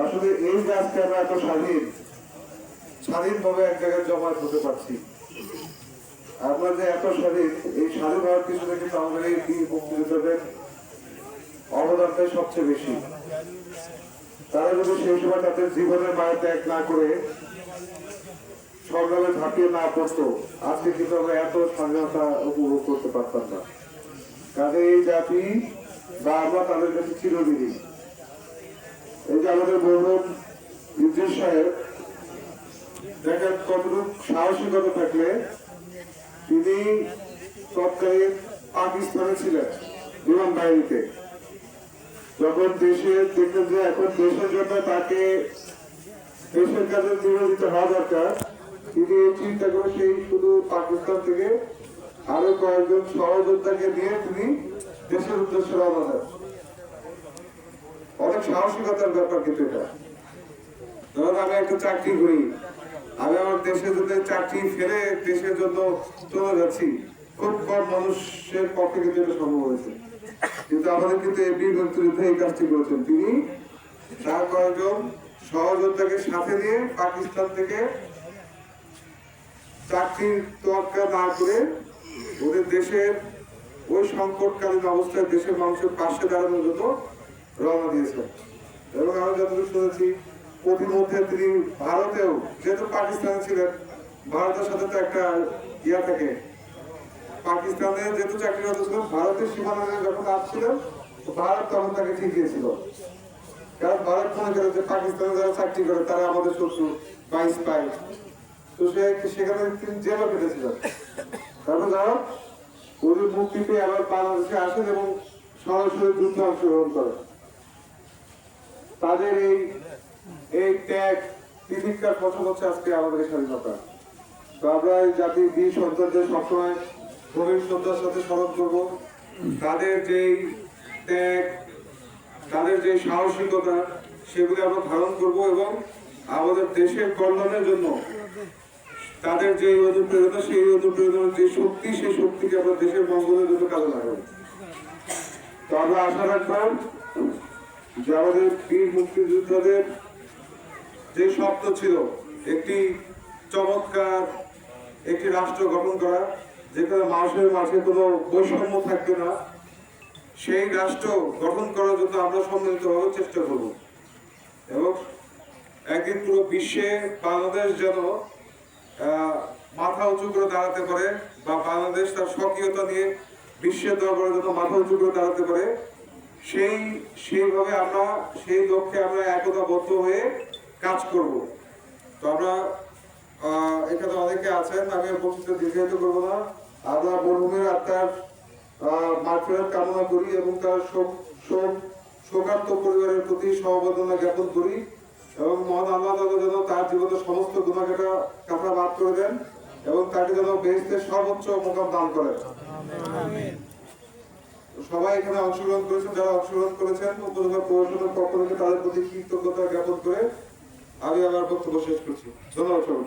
আসলে এই যে আজকে আমরা এত স্বাধীনভাবে এক জায়গায় জমায়েত হতে পারছি, আমরা যে এত এই স্বাধীন হওয়ার পিছনে কিন্তু আমাদের এই মুক্তিযোদ্ধাদের অবদানটাই সবচেয়ে বেশি। তারা যদি সেই সময় তাদের জীবনের মায়া ত্যাগ না করে সংগ্রামে ঝাঁপিয়ে না পড়তো, আজকে কিন্তু আমরা এত স্বাধীনতা উপভোগ করতে পারতাম না। কাজে এই জাতি বা আমরা তাদের কাছে চিরঋণী। এই যে আমাদের মরহুম ইদ্রিস সাহেব, দেখেন কতটুকু সাহসিকতা থাকলে তিনি তৎকালীন পাকিস্তানে ছিলেন বিমান বাহিনীতে। যখন দেশে দেখলেন যে এখন দেশের জন্য তাকে দেশের কাজে নিয়োজিত হওয়া দরকার, তিনি চিন্তা করে সেই শুধু পাকিস্তান থেকে আরো কয়েকজন সহযোদ্ধাকে নিয়ে তিনি দেশের উদ্দেশ্যে রওনা দেন। অনেক সাহসিকতার ব্যাপার কিন্তু এটা। ধরুন আমি একটা চাকরি করি, আমি আমার দেশে যদি চাকরি ফেলে দেশের জন্য চলে যাচ্ছি, খুব কম মানুষের পক্ষে কিন্তু এটা সম্ভব হয়েছে। কিন্তু আমাদের কিন্তু এই বীর মুক্তিযোদ্ধা এই কাজটি করেছেন। তিনি তার কয়েকজন সহযোদ্ধাকে সাথে নিয়ে পাকিস্তান থেকে চাকরির তোয়াক্কা না করে ওদের দেশের ওই সংকটকালীন অবস্থায় দেশের মানুষের পাশে দাঁড়ানোর জন্য রওনা দিয়েছেন। এবং আমি যতটুকু শুনেছি, প্রতিমধ্যে তিনি ভারতেও, যেহেতু পাকিস্তানে ছিলেন, ভারতের সাথে তো একটা ইয়া থাকে, পাকিস্তানে যেহেতু চাকরিরত ছিলেন, ভারতের সীমানা যখন আসছিলেন, ভারত তখন তাকে ঠিক দিয়েছিল। কারণ ভারত মনে করে যে পাকিস্তানে যারা চাকরি করে তারা আমাদের শত্রু, 22 পায়। তো সেখানে তিনি জেলও কেটেছিলেন। তারপর যারা ওদের মুক্তি পেয়ে আবার বাংলাদেশে আসেন এবং সরাসরি যুদ্ধে অংশগ্রহণ করেন। তাদের এই ত্যাগ তিতিক্ষার ফসল হচ্ছে আজকে আমাদের স্বাধীনতা। তো আমরা এই জাতির বীর সন্তানদের সবসময় গভীর শ্রদ্ধার সাথে স্মরণ করবো। তাদের যেই ত্যাগ, তাদের যে সাহসিকতা, সেগুলি আমরা ধারণ করব এবং আমাদের দেশের কল্যাণের জন্য তাদের যে অনুপ্রেরণা, সেই অনুপ্রেরণার যে শক্তি, সেই শক্তিকে আমরা দেশের মঙ্গলের জন্য কাজে লাগাবো। তো আমরা আশা রাখলাম যে আমাদের বীর মুক্তিযোদ্ধাদের যে স্বপ্ন ছিল একটি চমৎকার একটি রাষ্ট্র গঠন করা, যেখানে মানুষের মাঝে কোনো বৈষম্য থাকবে না, সেই রাষ্ট্র গঠন করার জন্য আমরা সম্মিলিতভাবে চেষ্টা করব। এবং একদিন পুরো বিশ্বে বাংলাদেশ যেন মাথা উঁচু করে দাঁড়াতে পারে, বা বাংলাদেশ তার স্বকীয়তা নিয়ে বিশ্বের দরবারে যেন মাথা উঁচু করে দাঁড়াতে পারে, সেইভাবে আমরা সেই লক্ষ্যে আমরা একতাবদ্ধ হয়ে কাজ করব। তো আমরা এখানে অনেকে আছেন, আমি বক্তৃতা দীর্ঘায়িত করবো না। আমরা মরহুমের আত্মার মাগফিরাত কামনা করি এবং তার শোকার্ত পরিবারের প্রতি সমবেদনা জ্ঞাপন করি, এবং মহান আল্লাহ তাআলা যেন তার জীবনের সমস্ত গুনাহগাটা মাফ করে দেন এবং তাকে যেন বেহেশতের সর্বোচ্চ মুকাম দান করেন। সবাই এখানে অংশগ্রহণ করেছেন, যারা অংশগ্রহণ করেছেন উপজেলা প্রশাসনের পক্ষ থেকে তাদের প্রতি কৃতজ্ঞতা জ্ঞাপন করে আমি আমার বক্তব্য শেষ করছি। ধন্যবাদ।